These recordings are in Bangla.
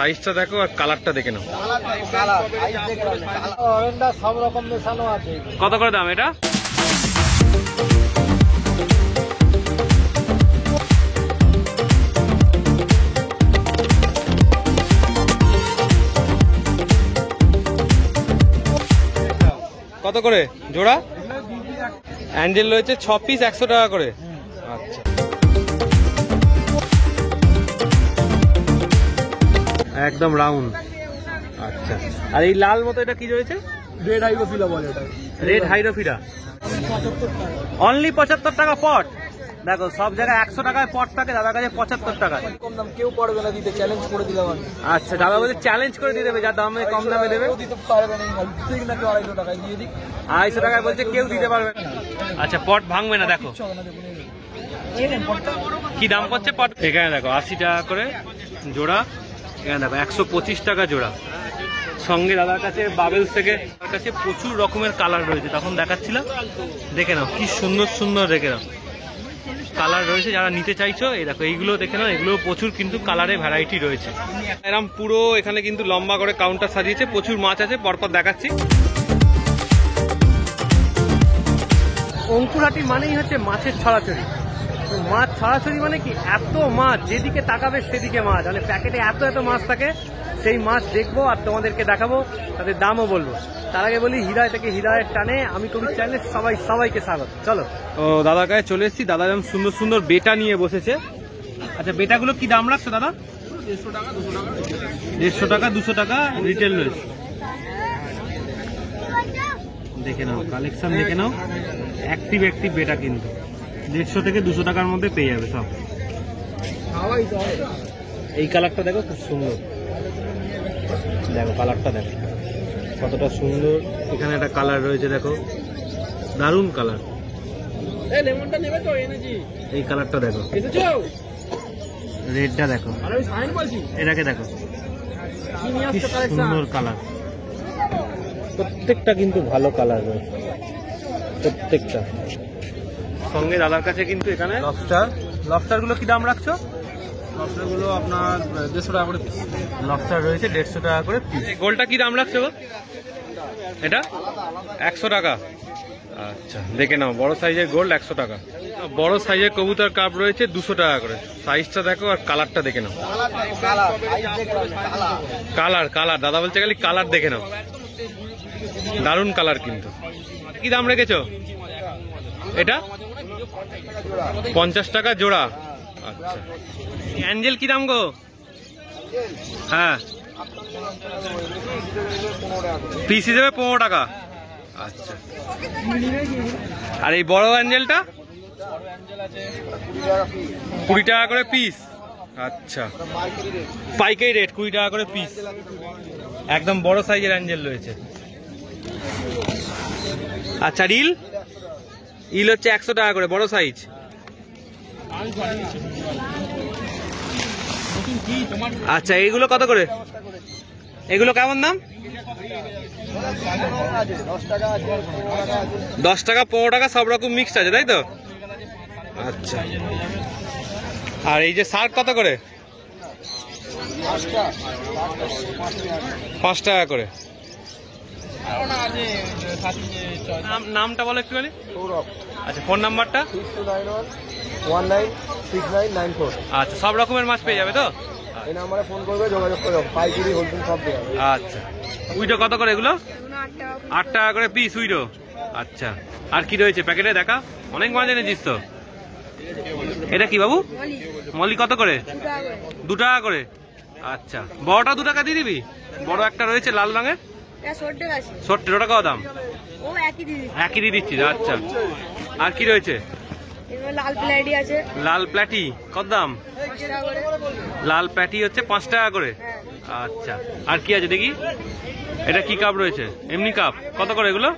সাইজটা দেখো আর কালারটা দেখে নাও। সব রকম মেশানো আছে। কত করে দাম এটা? কত করে জোড়া? অ্যাঞ্জেল রয়েছে 6 পিস 100 টাকা করে। আচ্ছা, একদম রাউন্ড। আচ্ছা, আর এই লাল মতো এটা কি রয়েছে? রেড হাইড্রোফিলা বলে এটা। রেড হাইড্রোফিলা অনলি 75 টাকা পট। দেখো সব জায়গায় 100 টাকায় পট থাকে, দাদার কাছে 75 টাকায়। কম দাম কেউ পারবে না দিতে, চ্যালেঞ্জ করে দিলাম আমি। আচ্ছা, দাদা বলছে চ্যালেঞ্জ করে দিয়ে দেবে, যার দামে কম দামে দেবে। কেউ দিতে পারবে না, ঠিক নাকি 250 টাকায় দিয়ে দিক। 250 টাকায় বলছে কেউ দিতে পারবে না। আচ্ছা, পট ভাঙবে না। দেখো কি দাম করছে পট। এখানে দেখো 80 টাকা করে জোড়া, এখানে দেখো 125 টাকা জোড়া। সঙ্গে দাদার কাছে বাবেলস থেকে তার কাছে প্রচুর রকমের কালার রয়েছে, তখন দেখাচ্ছিলাম। দেখে নাও কি সুন্দর সুন্দর, দেখে নাও কালার রয়েছে। যারা নিতে চাইছো এই দেখো এইগুলো দেখে নাও, এগুলো প্রচুর কিন্তু কালারে ভ্যারাইটি রয়েছে। এরকম পুরো এখানে কিন্তু লম্বা করে কাউন্টার সাজিয়েছে, প্রচুর মাছ আছে, পরপর দেখাচ্ছি। অঙ্কুরহাটি মানেই হচ্ছে মাছের ছড়াছড়ি। মাছ ছড়াছড়ি মানে কি, এত মাছ যেদিকে তাকাবে সেদিকে মাছ, মানে প্যাকেটে এত এত মাছ থাকে। সেই মাছ দেখবো আর তোমাদেরকে দেখাবো, তাদের দামও বলবো। তার আগে বলি হৃদয় থেকে হৃদয়ের টানে আমি কবির চ্যানেলে সবাইকে স্বাগত। চলো, ও দাদার কাছে চলে এসেছি। দাদা যেমন সুন্দর সুন্দর বেটা নিয়ে বসেছে। আচ্ছা, বেটাগুলো কি দাম রাখছো দাদা? 150 টাকা 200 টাকা রিটেল রয়েছে। দেখে নাও কালেকশন, দেখে নাও অ্যাক্টিভ বেটা কিন্তু 150 থেকে 200 টাকার মধ্যে পেয়ে যাবে সব। এই কালারটা দেখো খুব সুন্দর, দেখো কালারটা দেখো কতটা সুন্দর। এখানে একটা কালার রয়েছে, দেখো দারুণ কালার। এই কালারটা দেখো, রেডটা দেখো, এটাকে দেখো কি সুন্দর কালার। প্রত্যেকটা কিন্তু ভালো কালার রয়েছে প্রত্যেকটা। সঙ্গে দাদার কাছে কিন্তু এখানে লবস্টার গুলো কি দাম রাখছো? লবস্টার গুলো আপনার 150 টাকা করে পিস। লবস্টার রয়েছে 150 টাকা করে পিস। গোলটা কি দাম রাখছো? এটা 100 টাকা। আচ্ছা, দেখে নাও বড় সাইজের গোল্ড 100 টাকা। বড় সাইজের কবুতর কাপ রয়েছে 200 টাকা করে। সাইজটা দেখো আর কালারটা দেখে নাও। কালার দাদা বলছে খালি কালার দেখে নাও, দারুণ কালার কিন্তু। কি দাম রেখেছো এটা? 50 টাকা জোড়া। আচ্ছা, অ্যাঞ্জেল কি দাম গো? হ্যাঁ, পিস হিসেবে 15 টাকা। আচ্ছা, আর এই বড় অ্যাঞ্জেলটা 20 টাকা করে পিস। আচ্ছা, পাইকারি রেট 20 টাকা করে পিস। একদম বড় সাইজের অ্যাঞ্জেল রয়েছে। আচ্ছা, ইল হচ্ছে 100 টাকা করে বড় সাইজ। আচ্ছা, এইগুলো কত করে? এগুলো কেমন দাম? 10 টাকা 15 টাকা সব রকম মিক্সড আছে, তাই তো? আচ্ছা, আর এই যে শার্ক কত করে? 5 টাকা করে। নামটা বলো একটুখানি। আচ্ছা, ফোন নাম্বারটা? 6291966994। আচ্ছা, সব রকমের মাছ পেয়ে যাবে তো? এই নাম্বারে ফোন করবে, যোগাযোগ করবে, পাইকারি হোলসেল সব দেওয়া হবে। আচ্ছা, উইডো কত করে এগুলো? 8 টাকা করে পিস উইডো। আচ্ছা, আর কি রয়েছে প্যাকেটে দেখা? অনেক মাছ এনেছিস তো। এটা কি বাবু? মলি কত করে? 2 টাকা করে। আচ্ছা, বড়টা 2 টাকা দিয়ে দিবি। বড় একটা রয়েছে লাল রঙের, 70 টাকা দাম। একই দিয়ে দিচ্ছিস। আচ্ছা, আর কি রয়েছে? লাল প্ল্যাটি কত দাম? লাল প্ল্যাটি হচ্ছে 5 টাকা করে। আচ্ছা, আর কি আছে দেখি? এটা কি কাপ রয়েছে? এমনি কাপ কত করে এগুলো?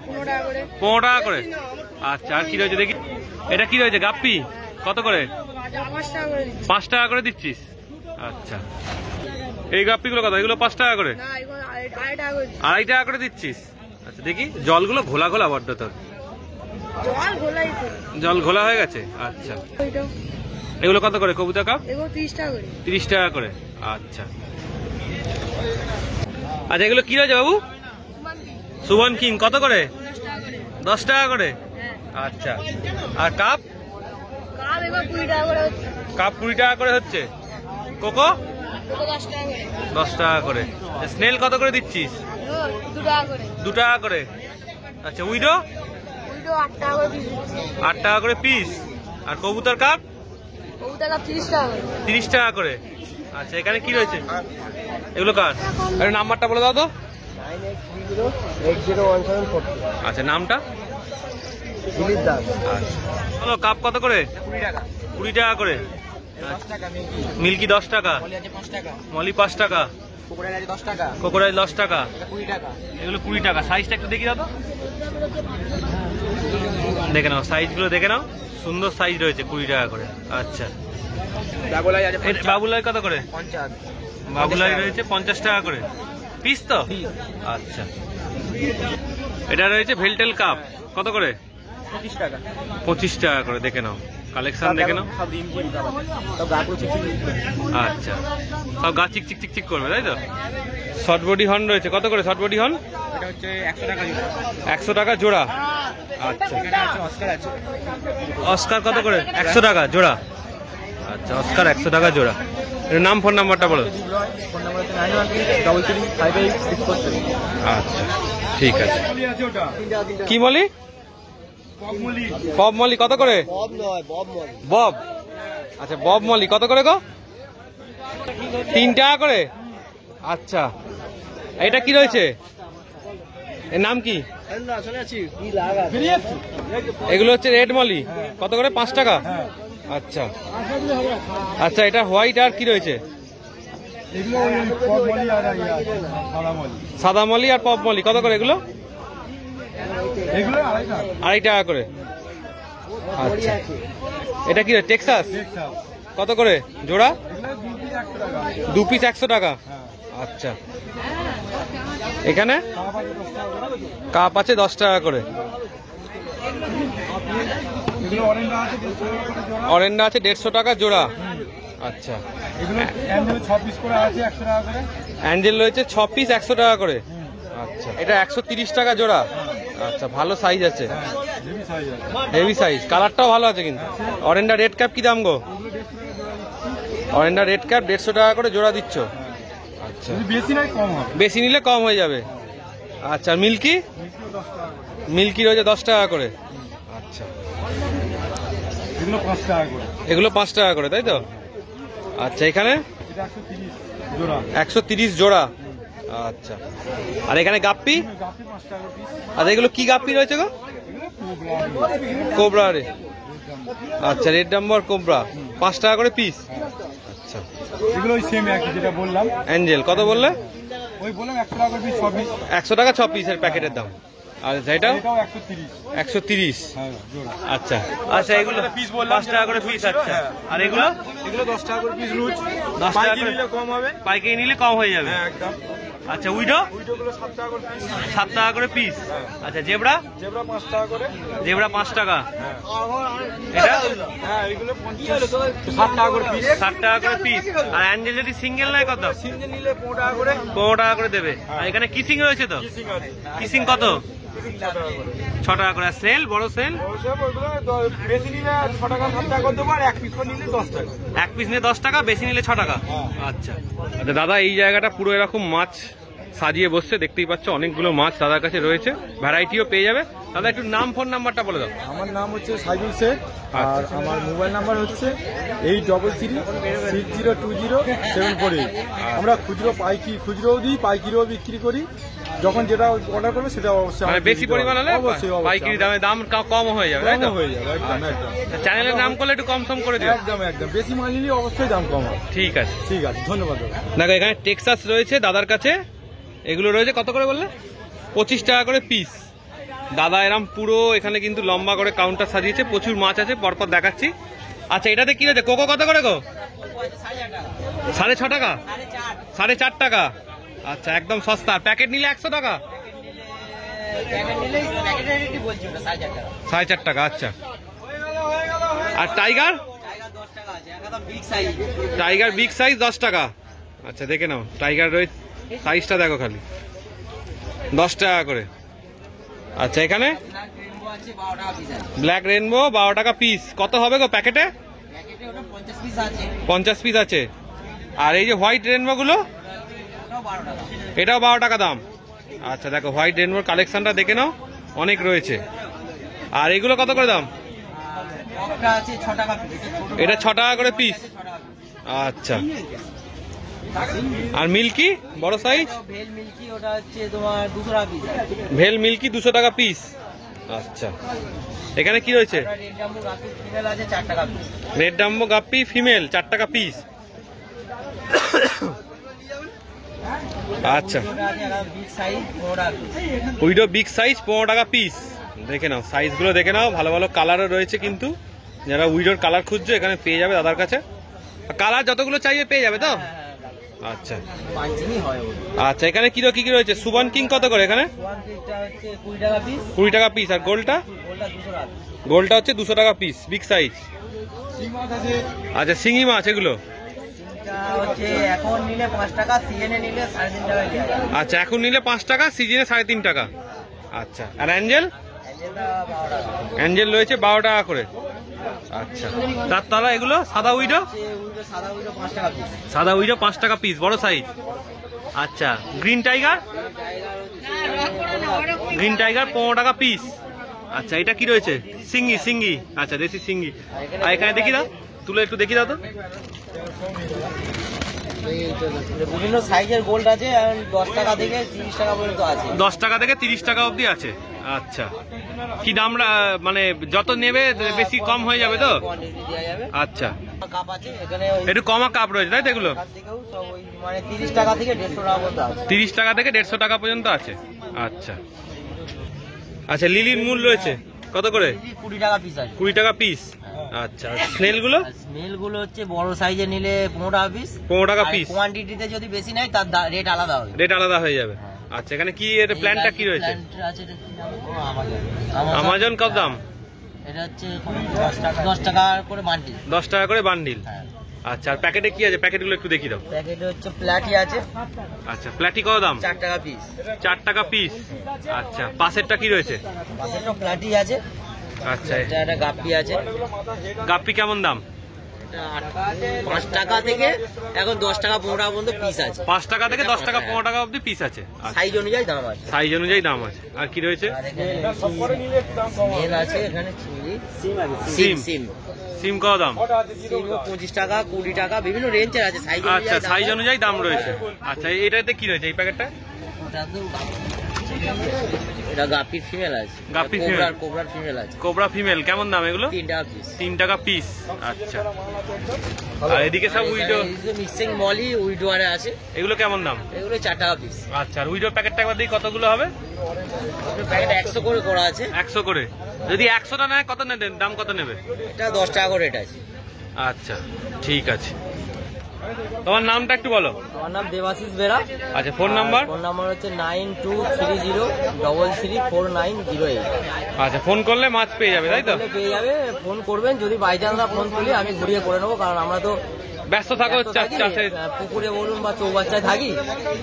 15 টাকা করে। আচ্ছা, আর কি রয়েছে দেখি? এটা কি রয়েছে? গাপ্পি কত করে? 5 টাকা করে দিচ্ছিস। আচ্ছা, এই গাপ্পিগুলো কত? এগুলো 5 টাকা করে। 2.5 টাকা করে দিচ্ছিস। আচ্ছা, দেখি জলগুলো ঘোলা ঘোলা বড্ড তোর। জল ঘোলা হয়ে গেছে। আচ্ছা, এগুলো কত করে কবুতর কাপ? 30 টাকা করে। আচ্ছা, আচ্ছা এগুলো কি রয়েছে বাবু? সুবন কিং কত করে? 10 টাকা করে। আচ্ছা আর কাপ? কাপ 20 টাকা করে হচ্ছে। কোকো 10 টাকা করে। স্নেল কত করে দিচ্ছিস? 2 টাকা করে। আচ্ছা উইডো 8 টাকা করে পিস। আর কবুতর কাপ 30 টাকা করে। আচ্ছা এখানে কি রয়েছে এগুলো কার? নাম্বারটা বলে দাও তো। 983080174। আচ্ছা নামটা? দিলীপ দাস। বলো কাপ কত করে? 20 টাকা করে। মিল্কি 10 টাকা। মলি 5 টাকা। কোকোরাইল 10 টাকা। এগুলো 20 টাকা। সাইজটা একটু দেখি দাও তো। দেখে নাও সাইজগুলো দেখে নাও, সুন্দর সাইজ রয়েছে 20 টাকা করে। আচ্ছা বাবুলাই কত করে? 50। বাবুলাই রয়েছে 50 টাকা করে পিস তো। আচ্ছা এটা রয়েছে ভেলটেল কাপ কত করে? 25 টাকা। 25 টাকা করে। দেখে নাও কালেকশন দেখে নাও। সব ইঞ্জিন সব গাগুলো চিকচিক। আচ্ছা সব গা চিক চিক চিক চিক করবে তাই তো। শর্ট বডি হর্ন রয়েছে কত করে? শর্ট বডি হর্ন এটা হচ্ছে 100 টাকা জোড়া। 100 টাকা জোড়া। আচ্ছা এখানে আছে অস্কার আছে। অস্কার কত করে? 100 টাকা জোড়া। আচ্ছা অস্কার 100 টাকা জোড়া। এর নাম ফোন নাম্বারটা বলো। ফোন নাম্বার হচ্ছে 9133335867। আচ্ছা ঠিক আছে। কি মলি? বব মলি কত করে? বব নয়, বব মলি। বব। আচ্ছা বব মলি কত করে গো? 3 টাকা করে। আচ্ছা এটা কি রয়েছে? এর নাম কি? কি লাগা? এগুলো হচ্ছে রেড মলি কত করে? 5 টাকা। আচ্ছা আচ্ছা এটা হোয়াইট আর কি রয়েছে? সাদা মলি আর পপ মলি কত করে এগুলো? 2.5 টাকা করে। আচ্ছা এটা কি টেক্সাস কত করে জোড়া? 2 পিস 100 টাকা। আচ্ছা এখানে কাপ আছে 10 টাকা করে। অরেন্ডা আছে 150 টাকা জোড়া। আচ্ছা অ্যাঞ্জেল রয়েছে 6 পিস 100 টাকা করে। আচ্ছা এটা 130 টাকা জোড়া। আচ্ছা ভালো সাইজ আছে, হেভি সাইজ, কালারটাও ভালো আছে কিন্তু। অরেন্ডা রেড ক্যাপ কি দাম গো? অরেন্ডা রেড ক্যাপ 150 টাকা করে জোড়া দিচ্ছ। আচ্ছা বেশি নিলে কম হয়ে যাবে। আচ্ছা মিল্কি? মিল্কি রয়েছে 10 টাকা করে। আচ্ছা এগুলো 5 টাকা করে তাই তো। আচ্ছা এখানে 130 জোড়া। আচ্ছা আর এখানে গাপ্পি? আর এগুলো কি গাপ্পি রয়েছে গো? কোবরা রে। আচ্ছা রেড নাম্বার কোবরা 5 টাকা করে পিস। আচ্ছা এগুলো ওই সেম একই যেটা বললাম। অ্যাঞ্জেল কত বললে? ওই বললাম 100 টাকা পিস 6 পিস। 100 টাকা 6 পিসের প্যাকেটের দাম। আর এটাও 130। 130। হ্যাঁ জোড়া। আচ্ছা আচ্ছা এগুলো পিস বললাম 5 টাকা করে পিস। আচ্ছা আর এগুলো? এগুলো 10 টাকা করে পিস রুজ। 10 টাকা করে নিলে কম হবে। পাইকারি নিলে কম হয়ে যাবে। হ্যাঁ একদম। আচ্ছা উইডো? উইডোগুলো 7 টাকা করে পিস। 7 টাকা করে পিস। আচ্ছা জেব্রা? জেব্রা 5 টাকা করে। জেব্রা 5 টাকা। হ্যাঁ এটা? হ্যাঁ এগুলো 60 টাকা করে পিস। 60 টাকা করে পিস। আর অ্যাঞ্জেল যদি সিঙ্গেল নেয় কত? সিঙ্গেল নিলে 15 টাকা করে। 15 টাকা করে দেবে। আর এখানে কিসিং রয়েছে তো? কিসিং আছে। কিসিং কত? 6 টাকা করে। আর সেল বড় সেল? বেশি নিলে 6 টাকা 7 টাকা করে দেবো, আর এক পিস নিলে 10 টাকা। এক পিস নিলে 10 টাকা, বেশি নিলে 6 টাকা। আচ্ছা আচ্ছা দাদা এই জায়গাটা পুরো এরকম মাছ সাজিয়ে বসছে, দেখতেই পাচ্ছ অনেকগুলো মাছ দাদার কাছে রয়েছে, ভ্যারাইটিও পেয়ে যাবে। দাদা একটু নাম ফোন নাম্বারটা বলে দাও। আমার নাম হচ্ছে সাইদুল শেখ, আর আমার মোবাইল নাম্বার হচ্ছে 8336020748। আমরা খুচরোও দিই, পাইকিরিও বিক্রি করি। যখন যেটা অর্ডার করবে সেটা অবশ্যই মানে বেশি পরিমাণ হলে পাইকারি দামে দাম কম হয়ে যাবে তাই তো? হয়ে যাবে একদম একদম। চ্যানেলের নাম করলে একটু কম সম করে দিও। একদম একদম, বেশি মাল নিলে অবশ্যই দাম কম হবে। ঠিক আছে ঠিক আছে, ধন্যবাদ দাদা। দেখো এখানে টেক্সাস রয়েছে দাদার কাছে, এগুলো রয়েছে কত করে বললে? 25 টাকা করে পিস। দাদা এরম পুরো এখানে কিন্তু লম্বা করে কাউন্টার সাজিয়েছে, প্রচুর মাছ আছে, পরপর দেখাচ্ছি। আচ্ছা এটাতে কি রয়েছে? কোকো কত করে গো? 6.5 টাকা, 4.5 টাকা। আচ্ছা একদম সস্তা। প্যাকেট নিলে 100 টাকা, 4.5 টাকা। আচ্ছা আর টাইগার? টাইগার বিগ সাইজ 10 টাকা। আচ্ছা দেখে নাও টাইগার রয়েছে সাইজটা দেখো খালি, 10 টাকা করে। আচ্ছা, এখানে ব্ল্যাক রেনবো 12 টাকা পিস। কত হবে গো প্যাকেটে? 50 পিস আছে। আর এই যে হোয়াইট রেনবো গুলো, এটাও 12 টাকা দাম। আচ্ছা দেখো, হোয়াইট রেনবোর কালেকশনটা দেখে নাও, অনেক রয়েছে। আর এগুলো কত করে দাম? এটা 6 টাকা করে পিস। আচ্ছা, আর মিল্কি বড় সাইজ? ভেল মিল্কি ওটা হচ্ছে তোমার 200 টাকা পিস। ভেল মিল্কি 200 টাকা পিস। আচ্ছা, এখানে কি রয়েছে? রেড জাম্বো গাপি ফিমেল আছে 4 টাকা পিস। রেড জাম্বো গাপ্পি ফিমেল 4 টাকা পিস। আচ্ছা, ওটা আছে একটা বিগ সাইজ 15 টাকা পিস। উইডো বিগ সাইজ 15 টাকা পিস। দেখে নাও সাইজগুলো, দেখে নাও, ভালো ভালো কালারও রয়েছে কিন্তু। যারা উইডোর কালার খুঁজছো এখানে পেয়ে যাবে দাদার কাছে। কালার যতগুলো চাইবে পেয়ে যাবে তো? আচ্ছা পাঁচদিনই হয় ওটা। আচ্ছা, এখানে কি কি রয়েছে? সুবান কিং কত করে এখানে? ওয়ান পিসটা হচ্ছে 20 টাকা পিস। 20 টাকা পিস। আর গোলটা? ওটা 200 টাকা। গোলটা হচ্ছে 200 টাকা পিস, বিগ সাইজ। আচ্ছা, শিঙি মাছ এগুলো? এটা হচ্ছে এখন নিলে 5 টাকা, সিজনে নিলে 3.5 টাকা দেওয়া যায়। আচ্ছা, এখন নিলে 5 টাকা, সিজনে 3.5 টাকা। আচ্ছা, আর অ্যাঞ্জেল? অ্যাঞ্জেলটা 12 টাকা। অ্যাঞ্জেল রয়েছে 12 টাকা করে। আচ্ছা, তার তারা এগুলো সাদা উইডো? উইডো সাদা উইডো 5 টাকা পিস। সাদা উইডো 5 টাকা পিস, বড় সাইজ। আচ্ছা, গ্রিন টাইগার? গ্রিন টাইগার 15 টাকা পিস। আচ্ছা, এটা কি রয়েছে? সিঙ্গি, সিঙ্গি। আচ্ছা, দেশি সিঙ্গি। আর এখানে দেখি দাও, তুলে একটু দেখি দাও তো। বিভিন্ন সাইজের গোল্ড আছে, 10 টাকা থেকে 30 টাকা পর্যন্ত আছে। 10 টাকা থেকে 30 টাকা অবধি আছে। আচ্ছা, কি দাম? মানে যত নেবে বেশি কম হয়ে যাবে তো? কোয়ান্টিটি দেওয়া যাবে। আচ্ছা, কাপ আছে এখানে, একটু কমা কাপ রয়েছে তাই তো এগুলো? কাপ থেকেও সব ওই মানে 30 টাকা থেকে 150 টাকা পর্যন্ত আছে। 30 টাকা থেকে 150 টাকা পর্যন্ত আছে। আচ্ছা আচ্ছা, লিলির মূল রয়েছে কত করে? 20 টাকা পিস আছে। 20 টাকা পিস। আচ্ছা, স্নেল গুলো? স্মেল গুলো হচ্ছে বড় সাইজে নিলে 15 টাকা পিস। 15 টাকা পিস। কোয়ান্টিটিতে যদি বেশি নেয় তার রেট আলাদা হবে। রেট আলাদা হয়ে যাবে। আচ্ছা, এখানে কি এর প্ল্যানটা কি রয়েছে? প্ল্যান্ট আছে, এটা কি নাম? আমাজন কত দাম? এটা হচ্ছে 10 টাকা করে বান্ডিল। 10 টাকা করে বান্ডিল। হ্যাঁ। আচ্ছা, আর প্যাকেটে কি আছে? প্যাকেটগুলো একটু দেখি দাও। প্যাকেটে হচ্ছে প্ল্যাটি আছে আচ্ছা, প্ল্যাটি কত দাম? 4 টাকা পিস। 4 টাকা পিস। আচ্ছা, পাশেরটা কি রয়েছে? পাশেরটা প্ল্যাটি আছে। আচ্ছা, এটা একটা গাপ্পি আছে। গাপ্পি কেমন দাম? এটা 5 টাকা থেকে এখন 10 টাকা 15 টাকা পর্যন্ত পিস আছে। 5 টাকা থেকে 10 টাকা 15 টাকা অবধি পিস আছে। সাইজ অনুযায়ী দাম আছে। সাইজ অনুযায়ী দাম আছে। আর কি রয়েছে? আর এখানে মেল আছে, এখানে চিংড়ি, সিম। সিম সিম কত দাম? সিম 25 টাকা 20 টাকা বিভিন্ন রেঞ্জের আছে, সাইজ অনুযায়ী আচ্ছা, দাম সাইজ আছে। অনুযায়ী দাম রয়েছে। আচ্ছা, এটাতে কি রয়েছে এই প্যাকেটটা? এটা গাপ্পির ফিমেল আছে। গাপ্পির female? কোবরার ফিমেল আছে। কোবরা ফিমেল কেমন দাম এগুলো? 3 টাকা পিস। 3 টাকা পিস। আচ্ছা, আর এদিকে সব উইডো? মিক্সিং মলি উইডোয়ারে আছে, এগুলো কেমন দাম? এগুলো 4 টাকা পিস। আচ্ছা, আর উইডো প্যাকেটটা একবার দিই কতগুলো হবে? প্যাকেট 100 করে করা আছে। 100 করে। যদি 100টা নেয় কত নেবে? দাম কত নেবে? এটা 10 টাকা করে রেট আছে। আচ্ছা, ঠিক আছে। তোমার নামটা একটু বলো। আমার নাম দেবাশিস বেরা। আচ্ছা, ফোন নাম্বার? ফোন নাম্বার হচ্ছে 9230334908। আচ্ছা, ফোন করলে মাছ পেয়ে যাবে তাই তো? পেয়ে যাবে, ফোন করবেন। যদি বাই চান্স ফোন তুলি আমি ঘুরিয়ে করে নেবো, কারণ আমরা তো ব্যস্ত থাকো চাষে। পুকুরে বলুন বা চৌবাচ্চায় থাকি,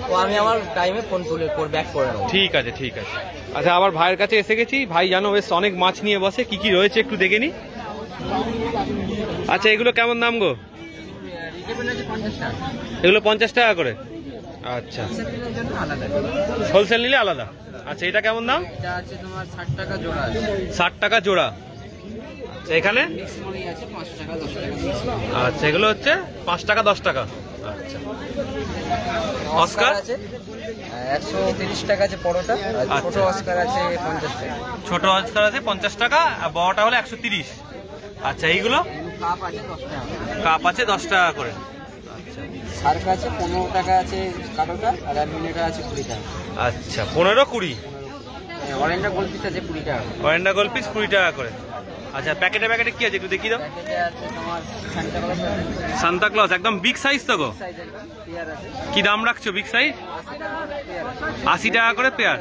তো আমি আমার টাইমে ফোন তুলে ব্যাক করে নেবো। ঠিক আছে, ঠিক আছে। আচ্ছা, আবার ভাইয়ের কাছে এসে গেছি। ভাই জানো বেশ অনেক মাছ নিয়ে বসে, কি কি রয়েছে একটু দেখে নি। আচ্ছা, এগুলো কেমন দাম গো? এগুলো 50 টাকা করে। আচ্ছা, হোলসেল নিলে আলাদা। আচ্ছা, এটা কেমন দাম? এটা আছে তোমার 60 টাকা জোড়া আছে। 60 টাকা জোড়া। আচ্ছা, এখানে? আছে 5 টাকা 10 টাকা। আচ্ছা, এগুলো হচ্ছে 5 টাকা 10 টাকা। আচ্ছা, অস্কার আছে 130 টাকা আছে বড়টা, আর ছোট আচ্ছা। অস্কার আছে 50 টাকা। ছোট অস্কার আছে 50 টাকা, আর বড়টা হলো 130। আচ্ছা, এইগুলো? কাপ আছে 10 টাকা। কাপ আছে 10 টাকা করে। আচ্ছা, শার্ক আছে 15 টাকা আছে কালোটা, আর অ্যালুমিনিয়ামটা আছে 20 টাকা। আচ্ছা, 15 20। অরেঞ্জটা গোল পিস আছে 20 টাকা। অরেন্ডা গোল পিস 20 টাকা করে। আচ্ছা, প্যাকেটে প্যাকেটে কি আছে একটু দেখি দাও। প্যাকেটে আছে তোমার সান্তা ক্লজ সান্তা ক্লজ একদম বিগ সাইজ তো গো? সাইজের পেয়ার আছে কি দাম রাখছো বিগ সাইজ? 80 টাকা পেয়ার আছে। 80 টাকা করে পেয়ার।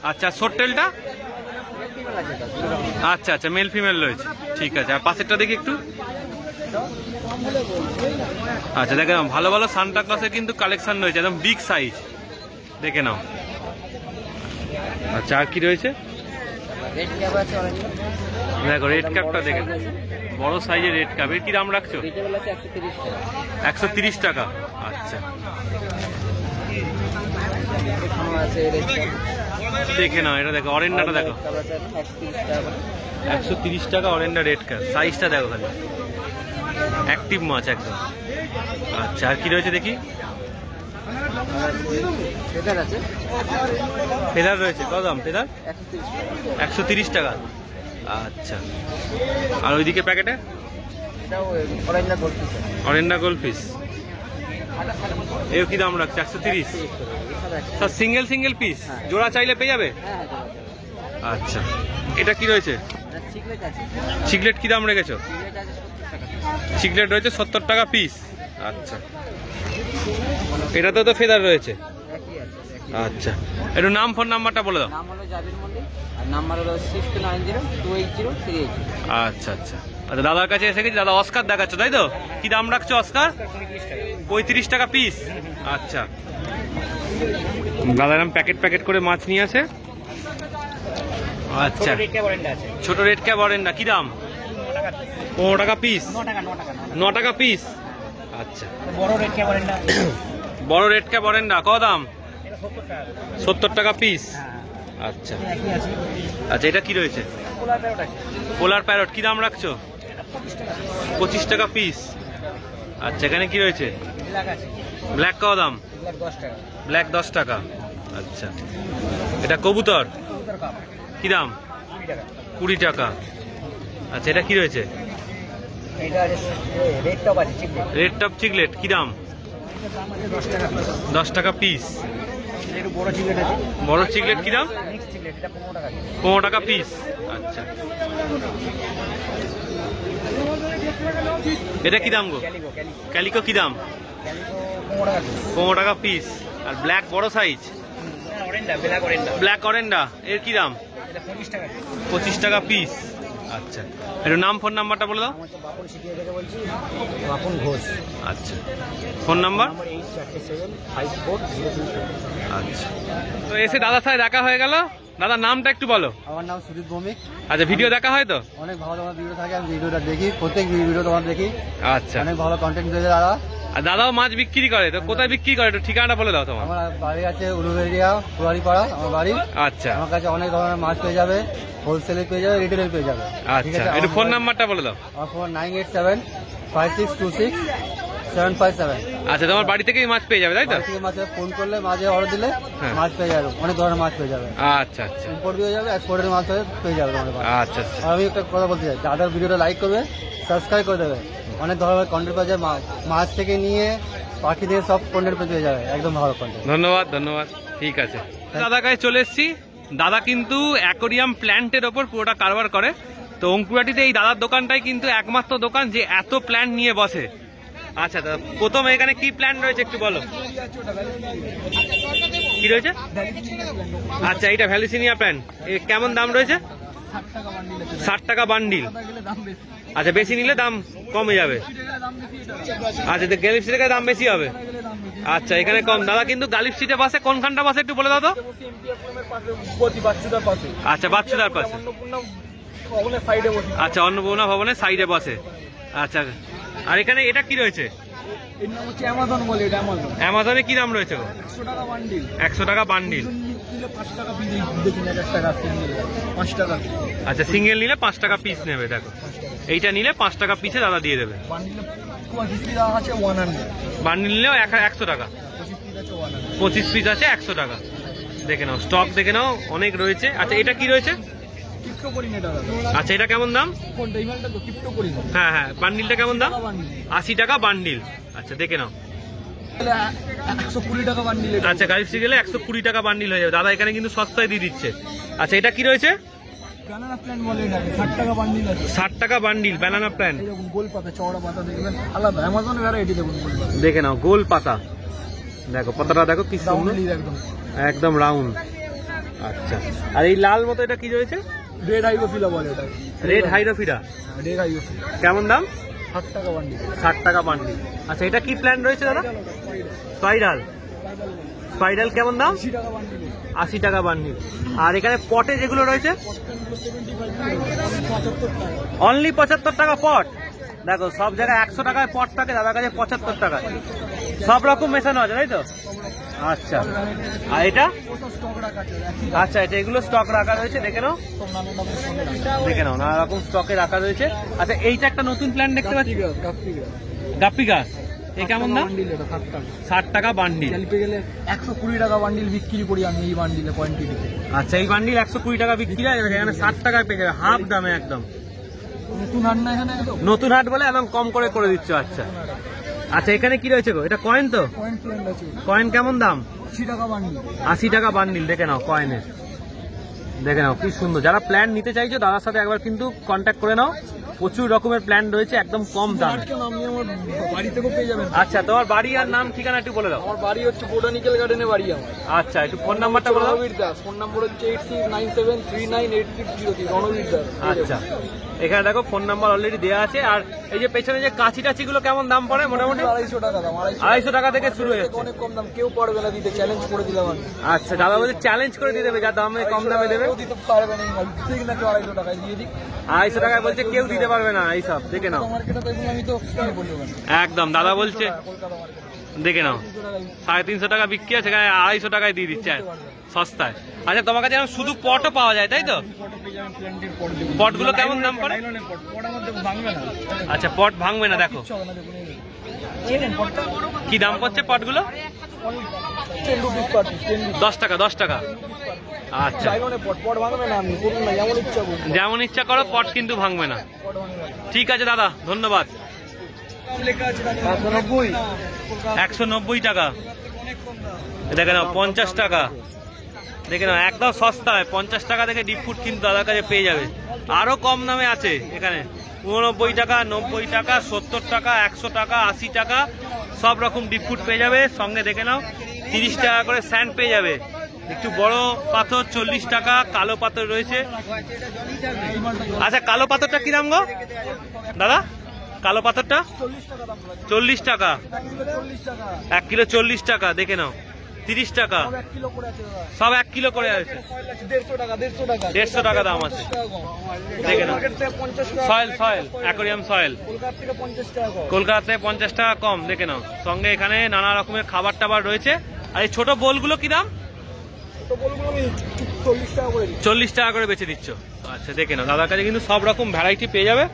আচ্ছা, সোটটেলটা? ফিমেল আছে তো। আচ্ছা আচ্ছা, মেল ফিমেল রয়েছে। ঠিক আছে, আর পাশেরটা দেখি একটু। আচ্ছা, দেখেন ভালো ভালো সান্তা ক্লজের কিন্তু কালেকশন রয়েছে, একদম বিগ সাইজ। দেখে নাও। আচ্ছা আর কি রয়েছে? রেড ক্যাপ আছে অরেঞ্জ। দেখো রেড কাপটা দেখে নাও, বড় সাইজের রেড কাপ। এর কি দাম রাখছো? রিটেল আছে 130 টাকা। 130 টাকা। আচ্ছা এখানে আছে রেড ক্যাপ। দেখে নাও, এটা দেখো অরেন্ডাটা দেখো, 130 টাকা। 130 টাকা অরেন্ডা রেড কাপ। সাইজটা দেখো খালি, অ্যাক্টিভ মাছ একদম। আচ্ছা আর কি রয়েছে দেখি? ফেদার আছে, ফেদার রয়েছে। কত দাম ফেদার? 130 টাকা। 130 টাকা। আচ্ছা আর ওইদিকে প্যাকেটে এটাও orange gold piece. অরেন্ডা gold fish, এর কি দাম রাখছে? 130। স্যার সিঙ্গেল সিঙ্গেল পিস জোড়া চাইলে পেয়ে যাবে? হ্যাঁ, আচ্ছা এটা কি রয়েছে? চিকলেট আছে। চিকলেট কি দাম রেখেছো? চিকলেট আছে 70 টাকা। চিকলেট রয়েছে 70 টাকা পিস। আচ্ছা এটাতে তো ফেদার রয়েছে। একই আছে। আচ্ছা একটু নাম ফোন নাম্বারটা বলে দাও। নাম হলো জাবির মল্লিক আর নাম্বার হলো 6290280380। আচ্ছা আচ্ছা আচ্ছা দাদার কাছে এসে গেছি। দাদা অস্কার দেখাচ্ছ তাই তো? কি দাম রাখছো অস্কার? 35 টাকা পিস। আচ্ছা দাদা এরকম প্যাকেট প্যাকেট করে মাছ নিয়ে আসে। আচ্ছা ছোট রেড ক্যাপ অরেন্ডা কি দাম? 15 টাকা পিস। 9 টাকা পিস। আচ্ছা বড় রেড ক্যাপ অরেঞ্জ। বড় রেড ক্যাপ অরেন্ডা কত দাম? 70 টাকা পিস। আচ্ছা আচ্ছা এটা কি রয়েছে? পোলার প্যারট কি দাম রাখছো? 25 টাকা পিস। আচ্ছা এখানে কি রয়েছে? ব্ল্যাক কত দাম? ব্ল্যাক 10 টাকা। আচ্ছা এটা কবুতর কি দাম? 20 টাকা। আচ্ছা এটা কি রয়েছে? রেড টপ চিকলেট কি দাম? 10 টাকা পিস। বড় চিকলেট কি দাম? 15 টাকা পিস। আচ্ছা এটা কি দাম গো? ক্যালিকো কি দাম? 15 টাকা পিস। আর ব্ল্যাক বড় সাইজ ব্ল্যাক অরেন্ডা এর কি দাম? 25 টাকা পিস। আচ্ছা একটু নাম ফোন নাম্বারটা বলে দাও। বাপন ঘোষ। আচ্ছা ফোন নাম্বার? আচ্ছা তো এসে দাদার সাথে দেখা হয়ে গেল। দাদার নামটা একটু বলো। আমার নাম সুদীপ ভৌমিক। আচ্ছা ভিডিও দেখা হয় তো? অনেক ভালো তোমার ভিডিও থাকে, আমি ভিডিওটা দেখি, প্রত্যেক ভিডিও তোমার দেখি। আচ্ছা অনেক ভালো কন্টেন্ট দিয়েছে দাদা। আর দাদাও মাছ বিক্রি করে তো? কোথায় বিক্রি করে একটু ঠিকানাটা বলে দাও তোমার। আমার বাড়ি আছে উলুবেড়িয়া ফুলারিপাড়া আমার বাড়ি। আচ্ছা আমার কাছে অনেক ধরনের মাছ পেয়ে যাবে, হোলসেলে পেয়ে যাবে, রিটেলে পেয়ে যাবে। ঠিক আচ্ছা আছে, একটু আমার ফোন নাম্বারটা বলে দাও। আমার ফোন 9875626757। আচ্ছা তোমার বাড়ি থেকেই মাছ পেয়ে যাবে তাই তো? বাড়ি থেকে মাছে ফোন করলে, মাঝে অর্ডার দিলে হ্যাঁ। মাছ পেয়ে যাবে, অনেক ধরনের মাছ পেয়ে যাবে। আচ্ছা আচ্ছা ইম্পোর্ট পেয়ে যাবে, এক্সপোর্টের মাছ পেয়ে যাবে তোমাদের কাছে। আচ্ছা আচ্ছা আর আমি একটা কথা বলতে চাই, দাদার ভিডিওটা লাইক করবে, সাবস্ক্রাইব করে দেবে। অনেক ধরনের কন্টেন্ট পাওয়া যায়, মাছ থেকে নিয়ে পাখি দিয়ে সব কন্টেন্ট পেয়ে যাবে, একদম ভালো কন্টেন্ট। ধন্যবাদ ধন্যবাদ। ঠিক আছে দাদার কাছে চলে এসেছি। দাদা কিন্তু অ্যাকোরিয়াম প্ল্যান্টের ওপর পুরোটা কারবার করে। তো অঙ্কুরাটিতে এই দাদার দোকানটাই কিন্তু একমাত্র দোকান যে এত প্ল্যান্ট নিয়ে বসে। আচ্ছা দাদা প্রথম এখানে কি প্ল্যান্ট রয়েছে একটু বলো। কি রয়েছে? আচ্ছা এইটা ভ্যালিসিনিয়া প্ল্যান্ট, কেমন দাম রয়েছে? 60 টাকা বান্ডিল। আচ্ছা বেশি নিলে দাম কমে যাবে। আচ্ছা গ্যালিপ সিটের দাম বেশি হবে। আচ্ছা এখানে কম। দাদা কিন্তু গালিফ সিটে বসে কোনখানটা বসে একটু বলে দাও তো। আচ্ছা বাচ্চুদার পাশে। আচ্ছা অন্নপূর্ণা ভবনের সাইডে বসে। আচ্ছা আর এখানে এটা কি রয়েছে? অ্যামাজনে কি দাম রয়েছে? 100 টাকা বান্ডিল। আচ্ছা সিঙ্গেল নিলে 5 টাকা পিস নেবে। দেখো এইটা নিলে 5 টাকা পিসে দাদা দিয়ে দেবে। বান্ডিল নিলেও 100 টাকা। 25 পিস আছে 100 টাকা। দেখে নাও স্টক দেখে নাও অনেক রয়েছে। আচ্ছা এটা কি রয়েছে? আচ্ছা এটা কেমন দাম? হ্যাঁ হ্যাঁ বান্ডিলটা কেমন দাম? 80 টাকা বান্ডিল। আচ্ছা দেখে নাও। 120 টাকা বান্ডিল। আচ্ছা গাড়ি ফ্রি গেলে 120 টাকা বান্ডিল হয়ে যাবে। দাদা এখানে কিন্তু সস্তায় দিয়ে দিচ্ছে। আচ্ছা এটা কি রয়েছে? ব্যানানা প্ল্যান্ট বলে এটাকে, 60 টাকা বান্ডিল আছে। 60 টাকা বান্ডিল ব্যানানা প্ল্যান্ট। এরকম গোল পাতা, চওড়া পাতা দেখবেন আলাদা, অ্যামাজনে ভ্যারাইটি দেখুন গোল পাতা। দেখে নাও গোল পাতা, দেখো পাতাটা দেখো কি সুন্দর, একদম একদম রাউন্ড। আচ্ছা আর এই লাল মতো এটা কি রয়েছে? রেড হাইড্রোফিলা বলে এটা। রেড হাইড্রোফিলা। রেড হাইড্রোফিলা কেমন দাম? 60 টাকা বান্ডিল। 60 টাকা বান্ডিল। আচ্ছা এটা কি প্ল্যান্ট রয়েছে দাদা? স্পাইরাল। স্পাইরাল কেমন দাম? 80 টাকা বান্ডিল। আর এখানে পটে যেগুলো রয়েছে অনলি 75 টাকা পট। দেখো সব জায়গায় 100 টাকায় পট থাকে, দাদার কাছে 75 টাকায়। সব রকম মেশানো আছে তাই তো? আচ্ছা, আর এটা? আচ্ছা, এটা এগুলো স্টক রাখা রয়েছে, দেখে নাও দেখে নাও, নানা রকম স্টকে রাখা রয়েছে। আচ্ছা, এইটা একটা নতুন প্ল্যান দেখতে পাচ্ছি, গাপ্পি গাছ। এই কেমন দাম? 60 টাকা বান্ডিল। 120 টাকা বান্ডিল বিক্রি করি আমি এই বান্ডিলে কোয়ান্টিটিতে। আচ্ছা, এই বান্ডিল 120 টাকা বিক্রি হয়, এখানে 60 টাকায় পেয়ে যাবে, হাফ দামে একদম। নতুন হাট না এখানে, নতুন হাট বলে একদম কম করে দিচ্ছ। আচ্ছা আচ্ছা, এখানে কি রয়েছে গো? এটা কয়েন তো? কয়েন কেমন দাম? 80 টাকা বান্ডিল। 80 টাকা বান্ডিল। দেখে নাও কয়েনের, দেখে নাও কি সুন্দর। যারা প্ল্যান নিতে চাইছো দাদার সাথে একবার কিন্তু কন্ট্যাক্ট করে নাও, প্রচুর রকমের প্ল্যান রয়েছে একদম কম দাম। আপনি আমার বাড়ি থেকেও পেয়ে যাবেন। আচ্ছা, তোমার বাড়ি আর নাম ঠিকানা একটু বলে দাও। আমার বাড়ি হচ্ছে বোটানিক্যাল গার্ডেনে বাড়ি আমার। আচ্ছা, একটু ফোন নাম্বারটা বলে দাও। রণবীর দাস, ফোন নাম্বার হচ্ছে 8697398603। রণবীর দাস। আচ্ছা, এখানে দেখো ফোন নাম্বার অলরেডি দেওয়া আছে। আর এই যে পেছনে যে কাঁচি টাচি গুলো কেমন দাম পড়ে? মোটামুটি 250 টাকা দাম। 250 টাকা থেকে শুরু হয়েছে, অনেক কম দাম, কেউ পারবে না দিতে, চ্যালেঞ্জ করে দিলাম আমি। আচ্ছা, দাদা বলছে চ্যালেঞ্জ করে দিয়ে দেবে, যা দামে কম দামে দেবে। কেউ দিতে পারবে না, ঠিক না? 250 টাকায় দিয়ে দিই। 250 টাকায় বলছে কেউ দিতে পারবে না এইসব, দেখে নাও মার্কেটে দেখুন, আমি তো কি বলবো একদম। দাদা বলছে কলকাতা মার্কেটে দেখে নাও 350 টাকা বিক্রি আছে, সেখানে 250 টাকায় দিয়ে দিচ্ছে সস্তায়। আচ্ছা, তোমার কাছে শুধু পটও পাওয়া যায় তাই তো? পটগুলো কেমন দাম পড়ে? আচ্ছা, পট ভাঙবে না। দেখো কি দাম পড়ছে পটগুলো? 10 টাকা 10 টাকা। আচ্ছা, যেমন ইচ্ছা করো, পট কিন্তু ভাঙবে না। ঠিক আছে দাদা, ধন্যবাদ। 190 টাকা। দেখে নাও 50 টাকা। দেখে নাও একদম সস্তায় 50 টাকা থেকে ডিপ ফুড কিন্তু দাদার কাছে পেয়ে যাবে। আরো কম দামে আছে এখানে, 89 টাকা, 90 টাকা, 70 টাকা, 100 টাকা, 80 টাকা, সব রকম ডিপ ফুড পেয়ে যাবে। সঙ্গে দেখে নাও 30 টাকা করে স্যান্ড পেয়ে যাবে। একটু বড় পাথর 40 টাকা, কালো পাথর রয়েছে। আচ্ছা, কালো পাথরটা কি দাম গো দাদা? কালো পাথরটা 40 টাকা। 1 কিলো 40 টাকা। দেখে নাও 30 টাকা, সব 1 কিলো করে আছে। 150 টাকা দাম আছে। দেখে নাও সয়েল অ্যাকোরিয়াম সয়েল, কলকাতা থেকে 50 টাকা কম। দেখে নাও সঙ্গে এখানে নানা রকমের খাবার টাবার রয়েছে। আর এই ছোট বোলগুলো কি দাম? 40 টাকা করে বেচে দিচ্ছ। আচ্ছা, দেখে নাও দাদার কাছে কিন্তু সব রকম ভ্যারাইটি পেয়ে যাবে,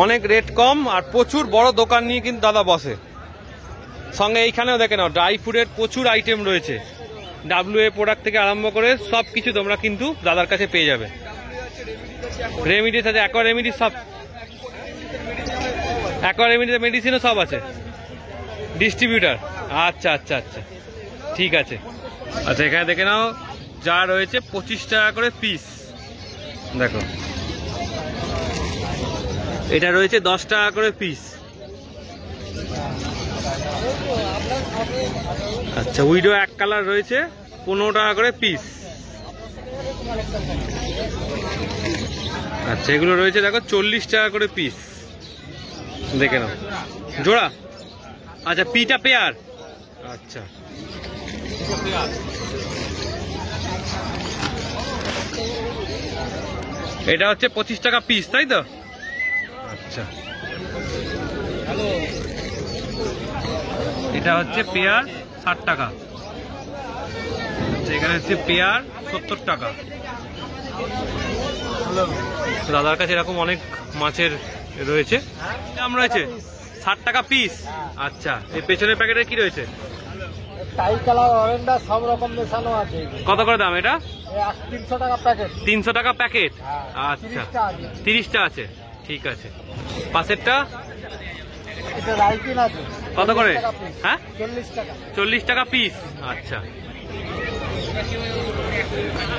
অনেক রেট কম। আর প্রচুর বড় দোকান নিয়ে কিন্তু দাদা বসে। সঙ্গে এইখানেও দেখে নাও ড্রাই ফুডের প্রচুর আইটেম রয়েছে, WA প্রোডাক্ট থেকে আরম্ভ করে সব কিছু তোমরা কিন্তু দাদার কাছে পেয়ে যাবে। রেমিডিস আছে, অ্যাকোয়া রেমিডিস, সব অ্যাকোয়া রেমিডিস মেডিসিনও সব আছে, ডিস্ট্রিবিউটার। আচ্ছা আচ্ছা আচ্ছা, ঠিক আছে। আচ্ছা, এখানে দেখে নাও যা রয়েছে 25 টাকা করে পিস। দেখো এটা রয়েছে 10 টাকা করে পিস। আচ্ছা, উইডো এক কালার রয়েছে 15 টাকা করে পিস। আচ্ছা, এগুলো রয়েছে দেখো 40 টাকা করে পিস। দেখে নাও জোড়া। আচ্ছা, পিটা পেয়ার। আচ্ছা, এটা হচ্ছে 25 টাকা পিস তাই তো? আচ্ছা, এটা হচ্ছে পেয়ার 60 টাকা। এখানে হচ্ছে পেয়ার 70 টাকা। দাদার কাছে এরকম অনেক মাছের রয়েছে, দাম রয়েছে 60 টাকা পিস। আচ্ছা, এই পেছনের প্যাকেটে কি রয়েছে? টাই কালার, অরেঞ্জা, সব রকম মেশানো আছে। কত করে দাম এটা? 300 টাকা প্যাকেট। 300 টাকা প্যাকেট। আচ্ছা, 30টা আছে, ঠিক আছে। পাশেরটা এটা রাইকিন আছে। কত করে? হ্যাঁ, 40 টাকা। 40 টাকা পিস। আচ্ছা,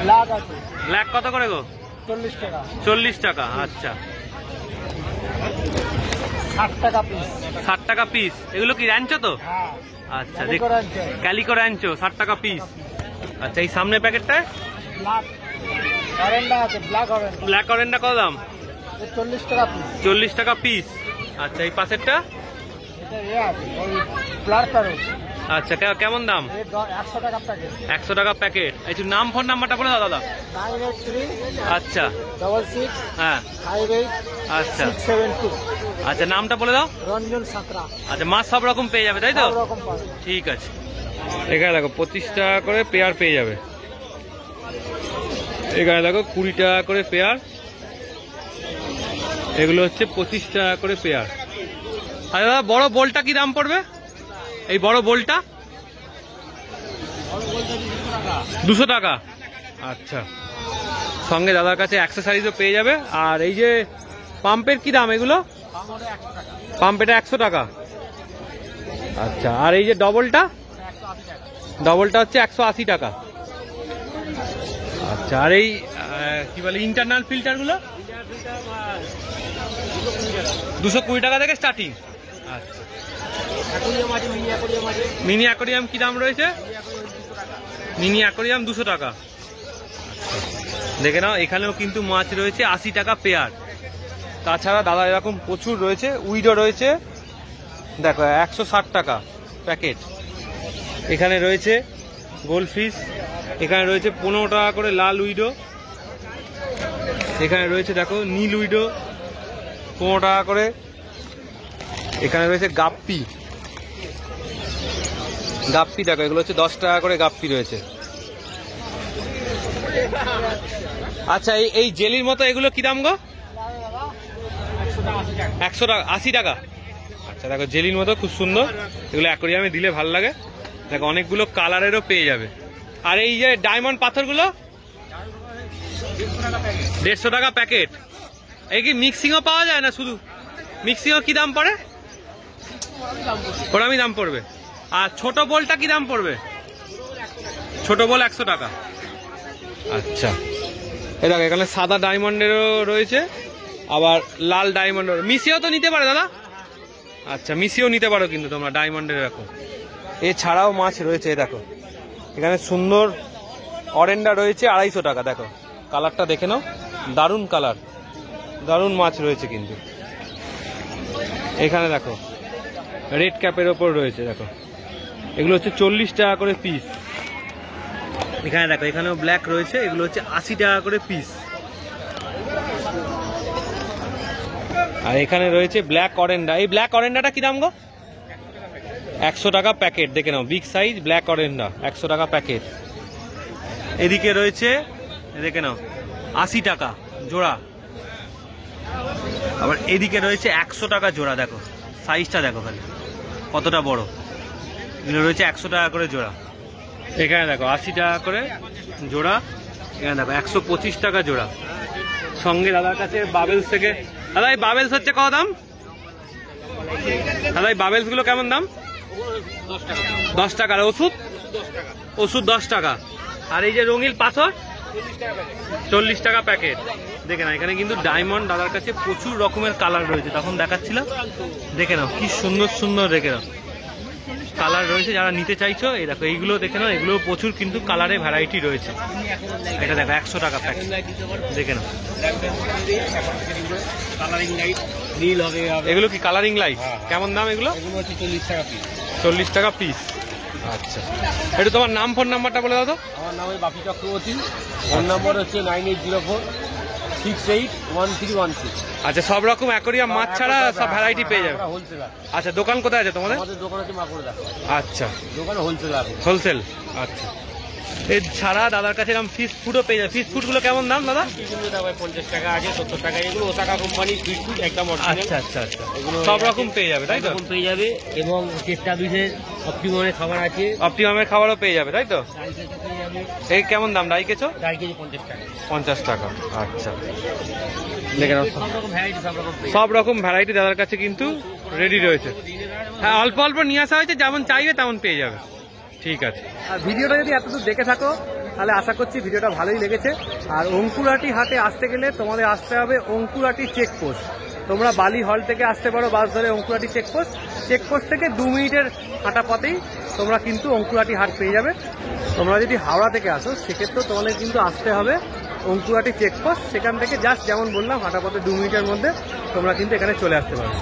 ব্ল্যাক আছে। ব্ল্যাক কত করে গো? 40 টাকা। 40 টাকা। আচ্ছা, 60 টাকা পিস। 60 টাকা পিস। এগুলো কি র্যাঞ্চো তো? হ্যাঁ, আচ্ছা, ক্যালিকো র্যাঞ্চো 60 টাকা পিস। আচ্ছা, এই সামনের প্যাকেটটায় ব্ল্যাক অরেঞ্জা আছে। ব্ল্যাক অরেঞ্জটা কত দাম? 40 টাকা পিস। 40 টাকা পিস। আচ্ছা, এই পাশেরটা এটা আছে, ওই ব্ল্যাক প্যারট। আচ্ছা, কেমন দাম? 100 টাকা প্যাকেট। 100 টাকা প্যাকেট। একটু নাম ফোন নাম্বারটা বলে দাও দাদা। 983 আচ্ছা 66 হ্যাঁ 58 আচ্ছা 672। আচ্ছা, নামটা বলে দাও। রঞ্জন সাঁতরা। আচ্ছা, মাছ সব রকম পেয়ে যাবে তাই তো? সব রকম পাবে। ঠিক আছে। এখানে দেখো 25 টাকা করে পেয়ার পেয়ে যাবে। এখানে দেখো 20 টাকা করে পেয়ার, এগুলো হচ্ছে 25 টাকা করে পেয়ার। আচ্ছা দাদা, বড় বোলটা কি দাম পড়বে? এই বড় বোলটা 200 টাকা। আচ্ছা, সঙ্গে দাদার কাছে অ্যাক্সেসরিজও পেয়ে যাবে। আর এই যে পাম্পের কি দাম এগুলো? পাম্প এটা 100 টাকা। আচ্ছা, আর এই যে ডবলটা? ডবলটা হচ্ছে 180 টাকা। আচ্ছা, আর এই কি বলে ইন্টারনাল ফিল্টারগুলো? 220 টাকা থেকে স্টার্টিং। আচ্ছা, মিনি অ্যাকোরিয়াম কি দাম রয়েছে? মিনি অ্যাকোরিয়াম 200 টাকা। দেখে নাও, এখানেও কিন্তু মাছ রয়েছে 80 টাকা পেয়ার। তাছাড়া দাদা এরকম প্রচুর রয়েছে। উইডো রয়েছে দেখো 160 টাকা প্যাকেট। এখানে রয়েছে গোল্ডফিশ, এখানে রয়েছে 15 টাকা করে লাল উইডো, এখানে রয়েছে দেখো নীল উইডো 15 টাকা করে, এখানে রয়েছে গাপ্পি। গাপ্পি দেখো, এগুলো হচ্ছে 10 টাকা করে গাপ্পি রয়েছে। আচ্ছা, এই জেলির মতো এগুলো কি দাম গো? 100 টাকা 80 টাকা। আচ্ছা দেখো, জেলির মতো খুব সুন্দর, এগুলো অ্যাকোরিয়ামে দিলে ভালো লাগে। দেখো অনেকগুলো কালারেরও পেয়ে যাবে। আর এই যে ডায়মন্ড পাথরগুলো 150 টাকা প্যাকেট। এই কি মিক্সিংও পাওয়া যায় না? শুধু মিক্সিংও কি দাম পড়ে? ওরমই দাম পড়বে। আর ছোট বোলটা কি দাম পড়বে? ছোট বোল 100 টাকা। আচ্ছা, এই দেখো এখানে সাদা ডায়মন্ডেরও রয়েছে, আবার লাল ডায়মন্ডের। মিশিয়েও তো নিতে পারে দাদা? আচ্ছা, মিশিয়েও নিতে পারো কিন্তু তোমরা ডায়মন্ডের এরকম। এছাড়াও মাছ রয়েছে দেখো, এখানে সুন্দর অরেন্ডা রয়েছে 250 টাকা। দেখো কালারটা দেখে নাও, দারুণ কালার, দারুণ মাছ রয়েছে কিন্তু। এখানে দেখো রেড ক্যাপের ওপর রয়েছে, দেখো এগুলো হচ্ছে 40 টাকা করে পিস। এখানে দেখো এখানেও ব্ল্যাক রয়েছে, এগুলো হচ্ছে 80 টাকা করে পিস। আর এখানে রয়েছে ব্ল্যাক অরেন্ডা। এই ব্ল্যাক অরেন্ডাটা কি দাম গো? 100 টাকা প্যাকেট। দেখে নাও, বিগ সাইজ ব্ল্যাক অরেন্ডা 100 টাকা প্যাকেট। এদিকে রয়েছে দেখে নাও 80 টাকা জোড়া। আবার এদিকে রয়েছে 100 টাকা জোড়া। দেখো সাইজটা দেখো খালি কতটা বড়। এগুলো রয়েছে 100 টাকা করে জোড়া। এখানে দেখো 80 টাকা করে জোড়া। এখানে দেখো 125 টাকা জোড়া। সঙ্গে দাদার কাছে বাবেলস থেকে। দাদা এই বাবেলস হচ্ছে কত দাম? দাদা এই বাবেলস গুলো কেমন দাম? 10 টাকা। ওষুধ? ওষুধ 10 টাকা। আর এই যে রঙিন পাথর 40 টাকা প্যাকেট। দেখে না, এখানে কিন্তু ডায়মন্ড দাদার কাছে প্রচুর রকমের কালার রয়েছে, তখন দেখাচ্ছিলাম। দেখে নাও কি সুন্দর সুন্দর, দেখে নাও কালার রয়েছে। যারা নিতে চাইছো এই দেখো এইগুলো দেখে নাও, এগুলো প্রচুর কিন্তু কালারে ভ্যারাইটি রয়েছে। এটা দেখো 100 টাকা প্যাকেট। দেখে নাও এগুলো কি কালারিং লাইট? কেমন দাম এগুলো? 40 টাকা পিস। 40 টাকা পিস। আচ্ছা, এটা তোমার নাম ফোন নাম্বারটা বলে দাও তো। আমার নাম বাপি চক্রবর্তী, ফোন নম্বর হচ্ছে 9804 681316। আচ্ছা, সব রকম অ্যাকোরিয়াম মাছ ছাড়া সব ভ্যারাইটি পেয়ে যাবে। হোলসেলার। আচ্ছা, দোকান কোথায় আছে তোমাদের? আমাদের দোকান আছে মাকুড়দা। আচ্ছা, দোকানে হোলসেলার। হোলসেল। আচ্ছা, এছাড়া দাদার কাছে এরকম ফিশ ফুডও পেয়ে যাবে। ফিশ ফুডগুলো কেমন দাম দাদা? বিভিন্ন দামে 50 টাকা আছে, 70 টাকা। এগুলো ওসাকা কোম্পানির ফিশ ফুড একদম অরিজিনাল। আচ্ছা আচ্ছা আচ্ছা, সব রকম পেয়ে যাবে তাই তো? এরকম পেয়ে যাবে। এবং চেষ্টা বিশেষ অপটিমামের খাবার আছে, অপটিমামের খাবারও পেয়ে যাবে তাই তো? ডাইকেচো পেয়ে যাবে। এই কেমন দাম ডাইকেচো? ডাইকেচো 50 টাকা। 50 টাকা। আচ্ছা, দেখে নাও সব রকম ভ্যারাইটি, সব রকম পেয়ে সব রকম ভ্যারাইটি দাদার কাছে কিন্তু রেডি রয়েছে। হ্যাঁ, অল্প অল্প নিয়ে আসা হয়েছে, যেমন চাইবে তেমন পেয়ে যাবে। ঠিক আছে। আর ভিডিওটা যদি এতদূর দেখে থাকো তাহলে আশা করছি ভিডিওটা ভালোই লেগেছে। আর অঙ্কুরাটি হাটে আসতে গেলে তোমাদের আসতে হবে অঙ্কুরাটি চেকপোস্ট। তোমরা বালি হল থেকে আসতে পারো বাস ধরে অঙ্কুরাটি চেকপোস্ট। চেকপোস্ট থেকে 2 মিনিটের হাঁটা পথেই তোমরা কিন্তু অঙ্কুরাটি হাট পেয়ে যাবে। তোমরা যদি হাওড়া থেকে আসো সেক্ষেত্রেও তোমাদের কিন্তু আসতে হবে অঙ্কুরাটি চেকপোস্ট। সেখান থেকে জাস্ট যেমন বললাম হাঁটা পথে 2 মিনিটের মধ্যে তোমরা কিন্তু এখানে চলে আসতে পারবে।